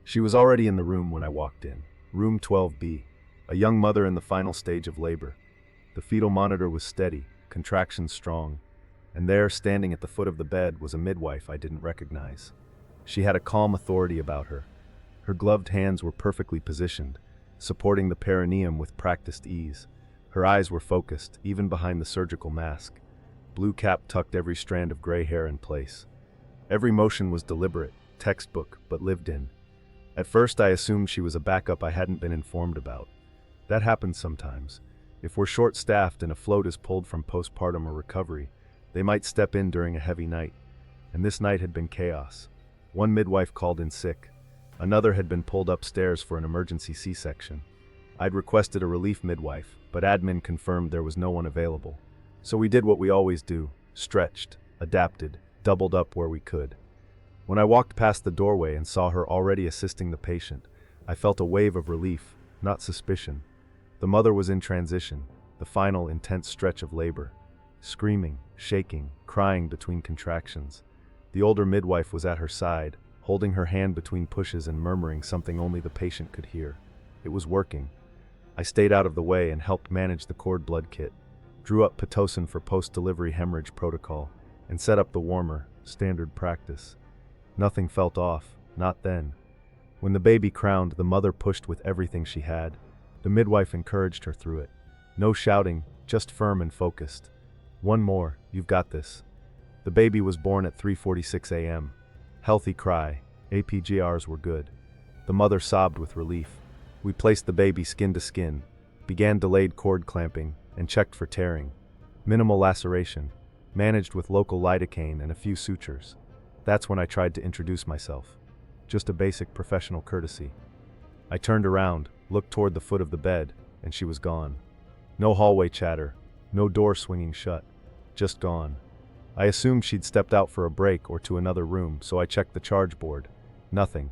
She was already in the room when I walked in. Room 12B. A young mother in the final stage of labor. The fetal monitor was steady, contractions strong, and there, standing at the foot of the bed, was a midwife I didn't recognize. She had a calm authority about her. Her gloved hands were perfectly positioned, supporting the perineum with practiced ease. Her eyes were focused, even behind the surgical mask. Blue cap tucked every strand of gray hair in place. Every motion was deliberate, textbook, but lived in. At first I assumed she was a backup I hadn't been informed about. That happens sometimes. If we're short-staffed and a float is pulled from postpartum or recovery, they might step in during a heavy night. And this night had been chaos. One midwife called in sick. Another had been pulled upstairs for an emergency C-section. I'd requested a relief midwife, but admin confirmed there was no one available. So we did what we always do, stretched, adapted, doubled up where we could. When I walked past the doorway and saw her already assisting the patient, I felt a wave of relief, not suspicion. The mother was in transition, the final intense stretch of labor. Screaming, shaking, crying between contractions. The older midwife was at her side, holding her hand between pushes and murmuring something only the patient could hear. It was working. I stayed out of the way and helped manage the cord blood kit, drew up Pitocin for post-delivery hemorrhage protocol, and set up the warmer, standard practice. Nothing felt off, not then. When the baby crowned, the mother pushed with everything she had. The midwife encouraged her through it. No shouting, just firm and focused. One more, you've got this. The baby was born at 3:46 a.m. Healthy cry, APGRs were good. The mother sobbed with relief. We placed the baby skin to skin, began delayed cord clamping, and checked for tearing. Minimal laceration, managed with local lidocaine and a few sutures. That's when I tried to introduce myself. Just a basic professional courtesy. I turned around, looked toward the foot of the bed, and she was gone. No hallway chatter, no door swinging shut, just gone. I assumed she'd stepped out for a break or to another room, so I checked the charge board. Nothing.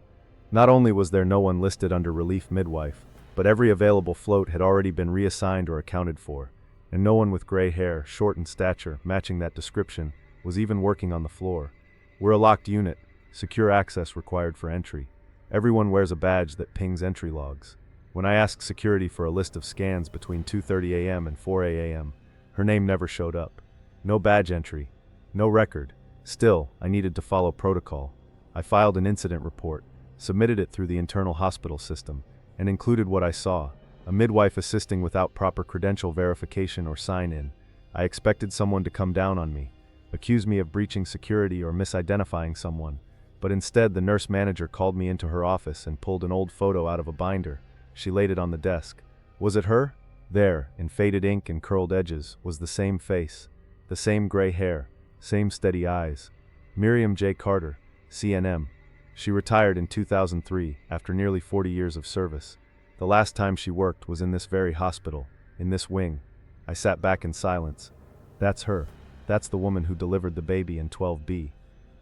Not only was there no one listed under relief midwife, but every available float had already been reassigned or accounted for, and no one with gray hair, short in stature, matching that description, was even working on the floor. We're a locked unit, secure access required for entry. Everyone wears a badge that pings entry logs. When I asked security for a list of scans between 2:30 a.m. and 4 a.m., her name never showed up. No badge entry, no record. Still, I needed to follow protocol. I filed an incident report, submitted it through the internal hospital system, and included what I saw: a midwife assisting without proper credential verification or sign-in. I expected someone to come down on me, accuse me of breaching security or misidentifying someone, but instead the nurse manager called me into her office and pulled an old photo out of a binder. She laid it on the desk. Was it her? There, in faded ink and curled edges, was the same face, the same gray hair, same steady eyes. Miriam J. Carter, CNM. She retired in 2003 after nearly 40 years of service. The last time she worked was in this very hospital, in this wing. I sat back in silence. That's her. That's the woman who delivered the baby in 12B.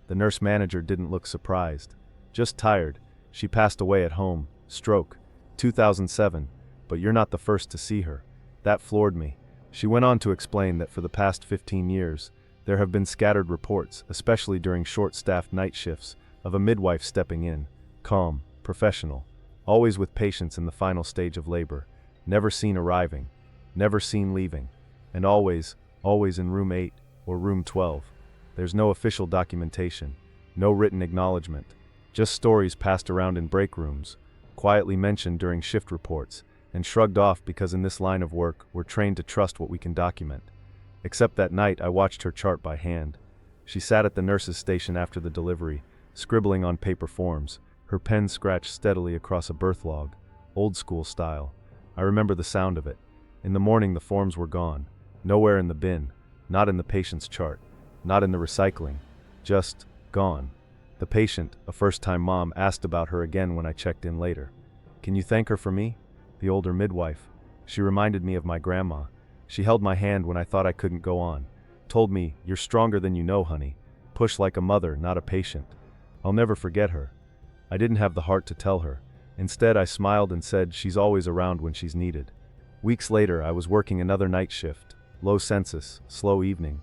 The nurse manager didn't look surprised. Just tired. She passed away at home. Stroke. 2007. But you're not the first to see her. That floored me. She went on to explain that for the past 15 years, there have been scattered reports, especially during short-staffed night shifts, of a midwife stepping in, calm, professional, always with patients in the final stage of labor, never seen arriving, never seen leaving, and always in room 8 or room 12. There's no official documentation, no written acknowledgement, just stories passed around in break rooms, quietly mentioned during shift reports, and shrugged off because in this line of work, we're trained to trust what we can document. Except that night, I watched her chart by hand. She sat at the nurse's station after the delivery, scribbling on paper forms, her pen scratched steadily across a birth log, old school style. I remember the sound of it. In the morning, the forms were gone. Nowhere in the bin, not in the patient's chart, not in the recycling, just gone. The patient, a first-time mom, asked about her again when I checked in later. Can you thank her for me? The older midwife. She reminded me of my grandma. She held my hand when I thought I couldn't go on. Told me, "You're stronger than you know, honey. Push like a mother, not a patient." I'll never forget her. I didn't have the heart to tell her. Instead, I smiled and said she's always around when she's needed. Weeks later, I was working another night shift. Low census, slow evening.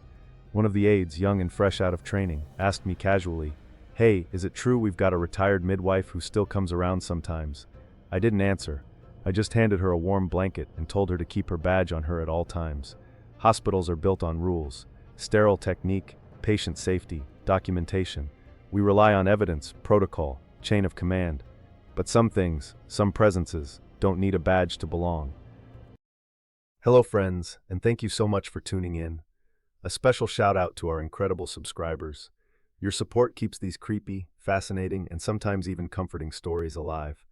One of the aides, young and fresh out of training, asked me casually, "Hey, is it true we've got a retired midwife who still comes around sometimes?" I didn't answer. I just handed her a warm blanket and told her to keep her badge on her at all times. Hospitals are built on rules: sterile technique, patient safety, documentation. We rely on evidence, protocol, chain of command. But some things, some presences, don't need a badge to belong. Hello friends, and thank you so much for tuning in. A special shout out to our incredible subscribers. Your support keeps these creepy, fascinating, and sometimes even comforting stories alive.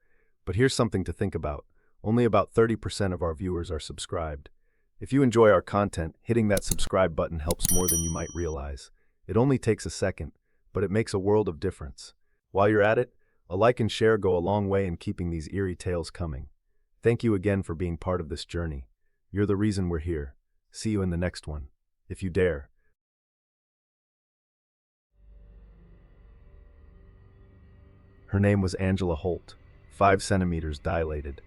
But here's something to think about. Only about 30% of our viewers are subscribed. If you enjoy our content, hitting that subscribe button helps more than you might realize. It only takes a second, but it makes a world of difference. While you're at it, a like and share go a long way in keeping these eerie tales coming. Thank you again for being part of this journey. You're the reason we're here. See you in the next one, if you dare. Her name was Angela Holt, 5 centimeters dilated.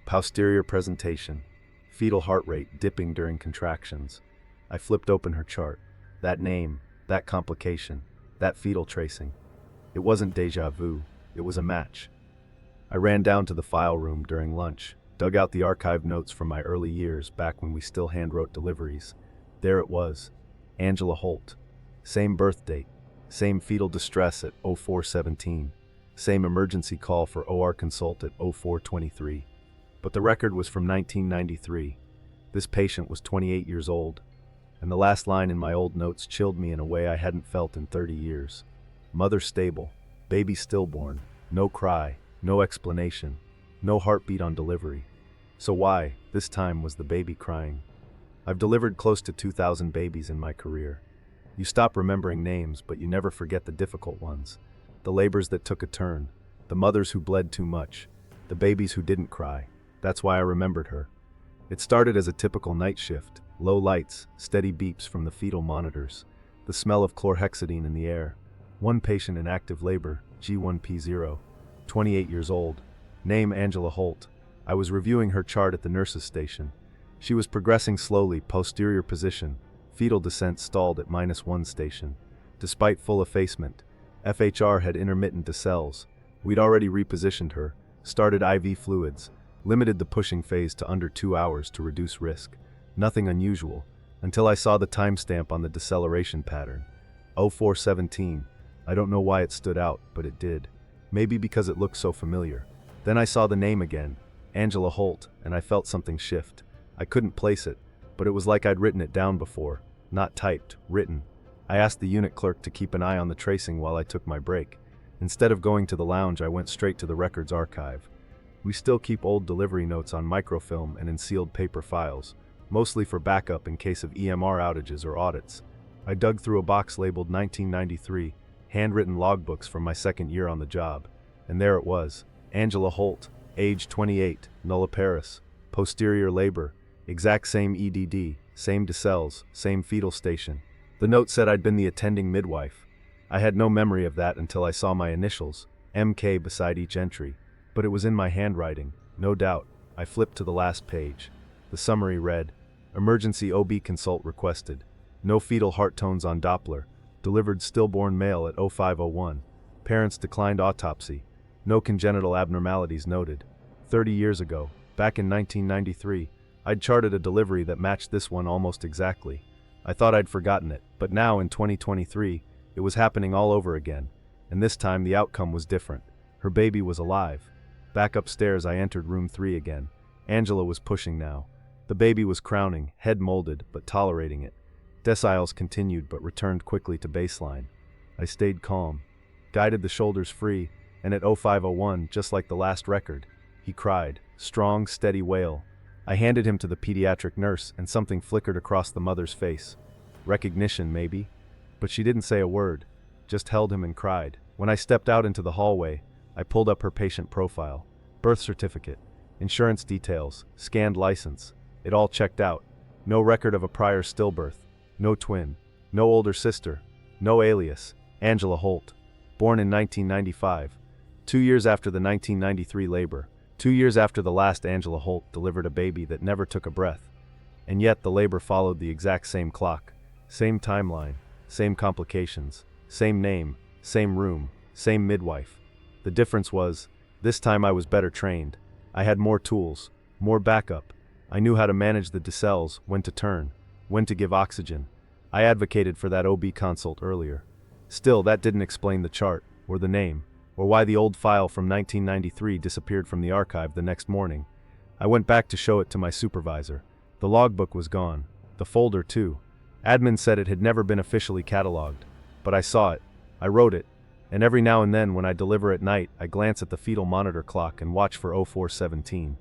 Posterior presentation, fetal heart rate dipping during contractions. I flipped open her chart. That name, that complication, that fetal tracing. It wasn't déjà vu, it was a match. I ran down to the file room during lunch, dug out the archived notes from my early years back when we still handwrote deliveries. There it was, Angela Holt. Same birth date, same fetal distress at 0417, same emergency call for OR consult at 0423. But the record was from 1993. This patient was 28 years old, and the last line in my old notes chilled me in a way I hadn't felt in 30 years. Mother stable, baby stillborn, no cry, no explanation, no heartbeat on delivery. So why, this time, was the baby crying? I've delivered close to 2,000 babies in my career. You stop remembering names, but you never forget the difficult ones. The labors that took a turn, the mothers who bled too much, the babies who didn't cry. That's why I remembered her. It started as a typical night shift, low lights, steady beeps from the fetal monitors, the smell of chlorhexidine in the air. One patient in active labor, G1P0, 28 years old, name Angela Holt. I was reviewing her chart at the nurse's station. She was progressing slowly, posterior position, fetal descent stalled at -1 station. Despite full effacement, FHR had intermittent decels. We'd already repositioned her, started IV fluids, limited the pushing phase to under 2 hours to reduce risk. Nothing unusual, until I saw the timestamp on the deceleration pattern. 0417. I don't know why it stood out, but it did. Maybe because it looked so familiar. Then I saw the name again, Angela Holt, and I felt something shift. I couldn't place it, but it was like I'd written it down before. Not typed, written. I asked the unit clerk to keep an eye on the tracing while I took my break. Instead of going to the lounge, I went straight to the records archive. We still keep old delivery notes on microfilm and in sealed paper files, mostly for backup in case of EMR outages or audits. I dug through a box labeled 1993, handwritten logbooks from my second year on the job, and there it was, Angela Holt, age 28, nulliparous, posterior labor, exact same EDD, same decels, same fetal station. The note said I'd been the attending midwife. I had no memory of that until I saw my initials, MK, beside each entry. But it was in my handwriting, no doubt. I flipped to the last page. The summary read, Emergency OB consult requested. No fetal heart tones on Doppler. Delivered stillborn male at 0501. Parents declined autopsy. No congenital abnormalities noted. 30 years ago, back in 1993, I'd charted a delivery that matched this one almost exactly. I thought I'd forgotten it, but now in 2023, it was happening all over again. And this time the outcome was different. Her baby was alive. Back upstairs, I entered room 3 again. Angela was pushing now. The baby was crowning, head molded, but tolerating it. Deciles continued, but returned quickly to baseline. I stayed calm, guided the shoulders free, and at 0501, just like the last record, he cried, strong, steady wail. I handed him to the pediatric nurse, and something flickered across the mother's face. Recognition, maybe? But she didn't say a word, just held him and cried. When I stepped out into the hallway, I pulled up her patient profile, birth certificate, insurance details, scanned license. It all checked out. No record of a prior stillbirth, no twin, no older sister, no alias, Angela Holt. Born in 1995, 2 years after the 1993 labor, 2 years after the last Angela Holt delivered a baby that never took a breath. And yet the labor followed the exact same clock, same timeline, same complications, same name, same room, same midwife. The difference was, this time I was better trained. I had more tools, more backup. I knew how to manage the decels, when to turn, when to give oxygen. I advocated for that OB consult earlier. Still, that didn't explain the chart, or the name, or why the old file from 1993 disappeared from the archive the next morning. I went back to show it to my supervisor. The logbook was gone. The folder, too. Admin said it had never been officially cataloged. But I saw it. I wrote it. And every now and then when I deliver at night, I glance at the fetal monitor clock and watch for 0417.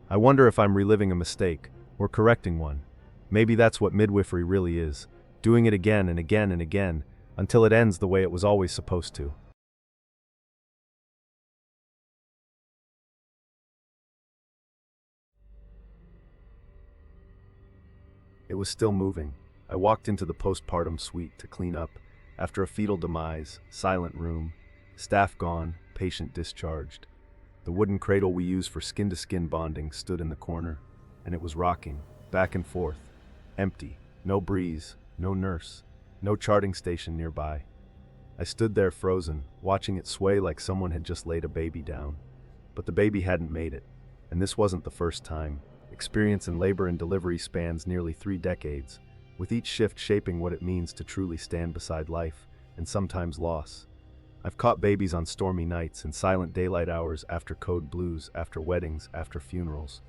I wonder if I'm reliving a mistake, or correcting one. Maybe that's what midwifery really is. Doing it again and again and again, until it ends the way it was always supposed to. It was still moving. I walked into the postpartum suite to clean up. After a fetal demise, silent room, staff gone, patient discharged. The wooden cradle we use for skin-to-skin bonding stood in the corner, and it was rocking, back and forth, empty, no breeze, no nurse, no charting station nearby. I stood there frozen, watching it sway like someone had just laid a baby down. But the baby hadn't made it, and this wasn't the first time. Experience in labor and delivery spans nearly 3 decades, with each shift shaping what it means to truly stand beside life, and sometimes loss. I've caught babies on stormy nights, in silent daylight hours, after code blues, after weddings, after funerals.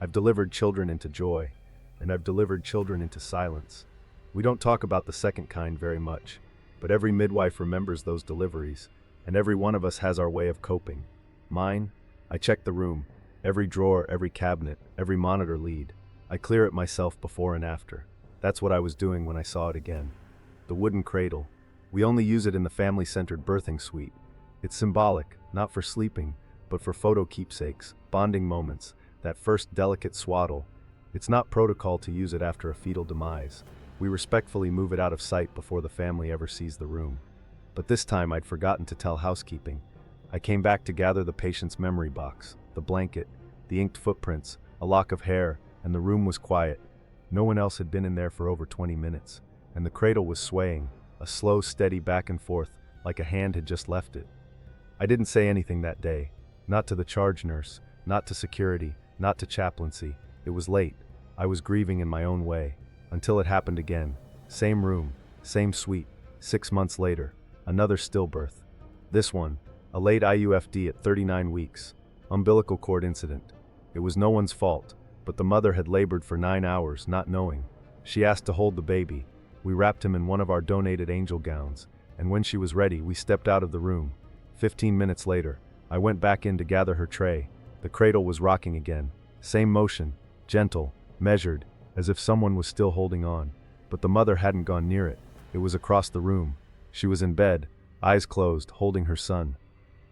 I've delivered children into joy, and I've delivered children into silence. We don't talk about the second kind very much, but every midwife remembers those deliveries, and every one of us has our way of coping. Mine? I check the room. Every drawer, every cabinet, every monitor lead. I clear it myself before and after. That's what I was doing when I saw it again. The wooden cradle. We only use it in the family-centered birthing suite. It's symbolic, not for sleeping, but for photo keepsakes, bonding moments, that first delicate swaddle. It's not protocol to use it after a fetal demise. We respectfully move it out of sight before the family ever sees the room. But this time I'd forgotten to tell housekeeping. I came back to gather the patient's memory box, the blanket, the inked footprints, a lock of hair, and the room was quiet. No one else had been in there for over 20 minutes, and the cradle was swaying, a slow, steady back and forth, like a hand had just left it. I didn't say anything that day, not to the charge nurse, not to security, not to chaplaincy. It was late. I was grieving in my own way, until it happened again. Same room, same suite, 6 months later, another stillbirth. This one, a late IUFD at 39 weeks. Umbilical cord incident. It was no one's fault, but the mother had labored for 9 hours, not knowing. She asked to hold the baby. We wrapped him in one of our donated angel gowns, and when she was ready, we stepped out of the room. 15 minutes later, I went back in to gather her tray. The cradle was rocking again. Same motion, gentle, measured, as if someone was still holding on. But the mother hadn't gone near it. It was across the room. She was in bed, eyes closed, holding her son.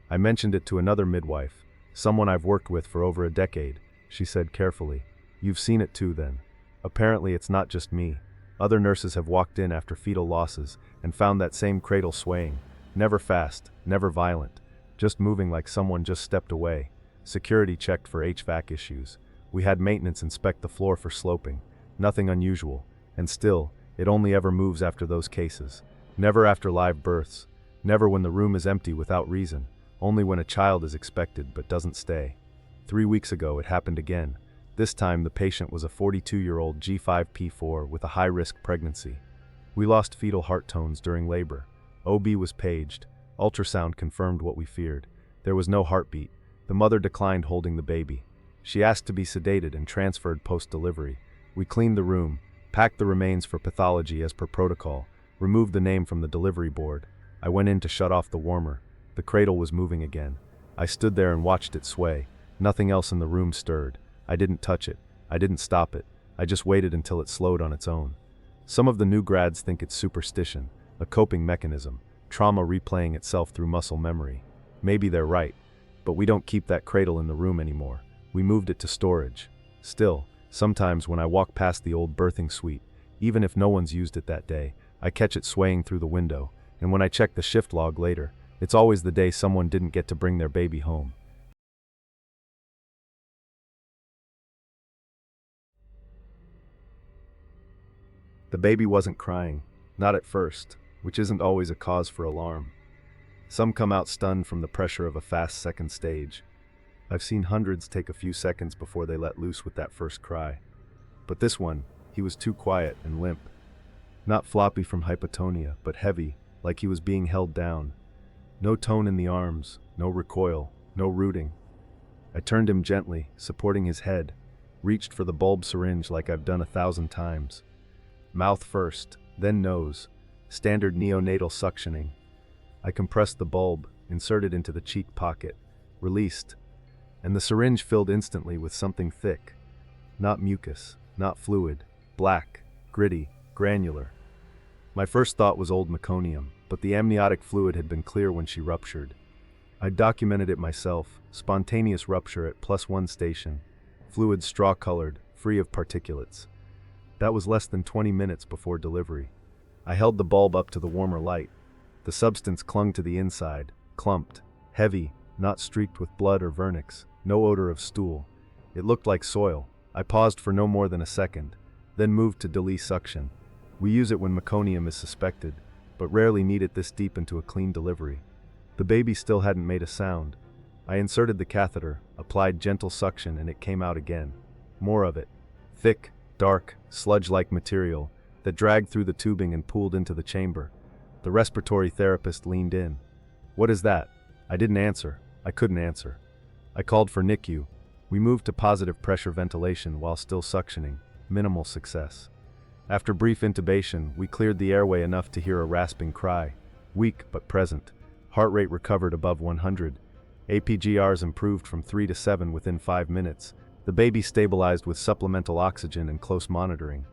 I mentioned it to another midwife, someone I've worked with for over a decade. She said carefully, "You've seen it too then." Apparently it's not just me. Other nurses have walked in after fetal losses and found that same cradle swaying. Never fast, never violent, just moving like someone just stepped away. Security checked for HVAC issues. We had maintenance inspect the floor for sloping. Nothing unusual. And still, it only ever moves after those cases. Never after live births. Never when the room is empty without reason. Only when a child is expected but doesn't stay. 3 weeks ago it happened again. This time the patient was a 42-year-old G5P4 with a high-risk pregnancy. We lost fetal heart tones during labor. OB was paged. Ultrasound confirmed what we feared. There was no heartbeat. The mother declined holding the baby. She asked to be sedated and transferred post-delivery. We cleaned the room, packed the remains for pathology as per protocol, removed the name from the delivery board. I went in to shut off the warmer. The cradle was moving again. I stood there and watched it sway. Nothing else in the room stirred. I didn't touch it. I didn't stop it. I just waited until it slowed on its own. Some of the new grads think it's superstition, a coping mechanism, trauma replaying itself through muscle memory. Maybe they're right, but we don't keep that cradle in the room anymore. We moved it to storage. Still, sometimes when I walk past the old birthing suite, even if no one's used it that day, I catch it swaying through the window, and when I check the shift log later, it's always the day someone didn't get to bring their baby home. The baby wasn't crying, not at first, which isn't always a cause for alarm. Some come out stunned from the pressure of a fast second stage. I've seen hundreds take a few seconds before they let loose with that first cry. But this one, he was too quiet and limp. Not floppy from hypotonia, but heavy, like he was being held down. No tone in the arms, no recoil, no rooting. I turned him gently, supporting his head, reached for the bulb syringe like I've done 1,000 times. Mouth first, then nose, standard neonatal suctioning. I compressed the bulb, inserted into the cheek pocket, released, and the syringe filled instantly with something thick. Not mucus, not fluid, black, gritty, granular. My first thought was old meconium, but the amniotic fluid had been clear when she ruptured. I documented it myself, spontaneous rupture at +1 station, fluid straw-colored, free of particulates. That was less than 20 minutes before delivery. I held the bulb up to the warmer light. The substance clung to the inside, clumped, heavy, not streaked with blood or vernix, no odor of stool. It looked like soil. I paused for no more than a second, then moved to delete suction. We use it when meconium is suspected, but rarely need it this deep into a clean delivery. The baby still hadn't made a sound. I inserted the catheter, applied gentle suction, and it came out again. More of it. Thick, dark, sludge-like material that dragged through the tubing and pooled into the chamber. The respiratory therapist leaned in. "What is that?" I didn't answer. I couldn't answer. I called for NICU. We moved to positive pressure ventilation while still suctioning. Minimal success. After brief intubation, we cleared the airway enough to hear a rasping cry. Weak but present. Heart rate recovered above 100. APGRs improved from 3 to 7 within 5 minutes. The baby stabilized with supplemental oxygen and close monitoring.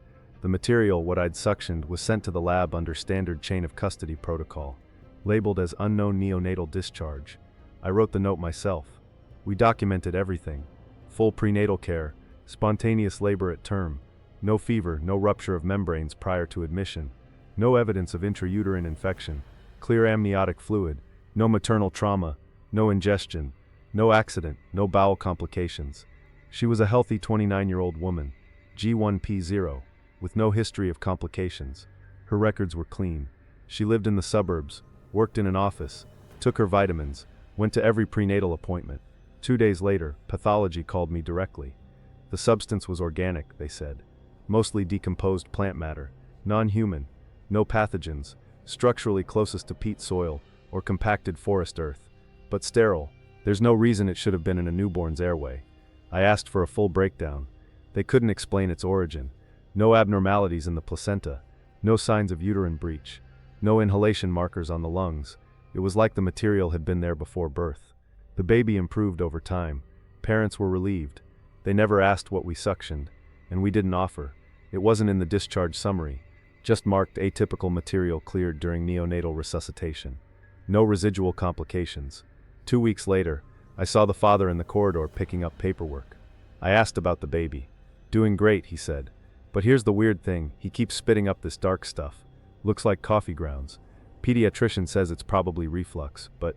The material, what I'd suctioned, was sent to the lab under standard chain of custody protocol, labeled as unknown neonatal discharge. I wrote the note myself. We documented everything. Full prenatal care, spontaneous labor at term, no fever, no rupture of membranes prior to admission, no evidence of intrauterine infection, clear amniotic fluid, no maternal trauma, no ingestion, no accident, no bowel complications. She was a healthy 29-year-old woman, G1P0, with no history of complications. Her records were clean. She lived in the suburbs, worked in an office, took her vitamins, went to every prenatal appointment. 2 days later, pathology called me directly. The substance was organic, they said. Mostly decomposed plant matter, non-human, no pathogens, structurally closest to peat soil or compacted forest earth, but sterile. There's no reason it should have been in a newborn's airway. I asked for a full breakdown. They couldn't explain its origin. No abnormalities in the placenta, no signs of uterine breach, no inhalation markers on the lungs. It was like the material had been there before birth. The baby improved over time. Parents were relieved. They never asked what we suctioned, and we didn't offer. It wasn't in the discharge summary, just marked atypical material cleared during neonatal resuscitation. No residual complications. 2 weeks later, I saw the father in the corridor picking up paperwork. I asked about the baby. "Doing great," he said. "But here's the weird thing, he keeps spitting up this dark stuff. Looks like coffee grounds. Pediatrician says it's probably reflux, but..."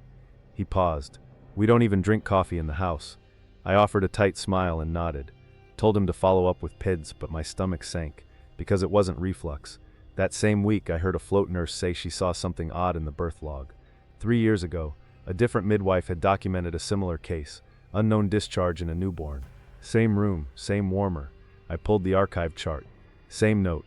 He paused. "We don't even drink coffee in the house." I offered a tight smile and nodded. Told him to follow up with PIDs, but my stomach sank, because it wasn't reflux. That same week, I heard a float nurse say she saw something odd in the birth log. 3 years ago, a different midwife had documented a similar case, unknown discharge in a newborn. Same room, same warmer. I pulled the archive chart. Same note.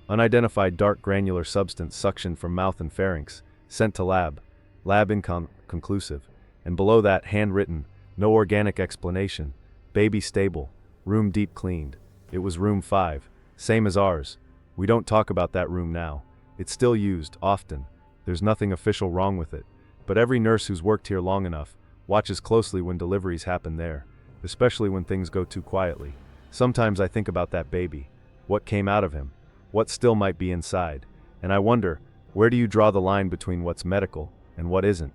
Unidentified dark granular substance suctioned from mouth and pharynx, sent to lab. Lab inconclusive. And below that, handwritten, no organic explanation. Baby stable. Room deep cleaned. It was room 5. Same as ours. We don't talk about that room now. It's still used, often. There's nothing official wrong with it. But every nurse who's worked here long enough watches closely when deliveries happen there, especially when things go too quietly. Sometimes I think about that baby. What came out of him? What still might be inside? And I wonder, where do you draw the line between what's medical and what isn't?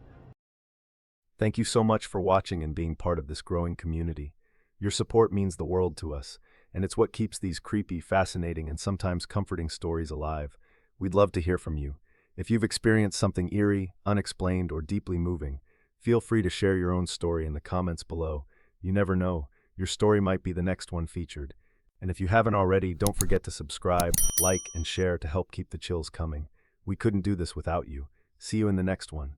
Thank you so much for watching and being part of this growing community. Your support means the world to us, and it's what keeps these creepy, fascinating, and sometimes comforting stories alive. We'd love to hear from you. If you've experienced something eerie, unexplained, or deeply moving, feel free to share your own story in the comments below. You never know, your story might be the next one featured. And if you haven't already, don't forget to subscribe, like, and share to help keep the chills coming. We couldn't do this without you. See you in the next one.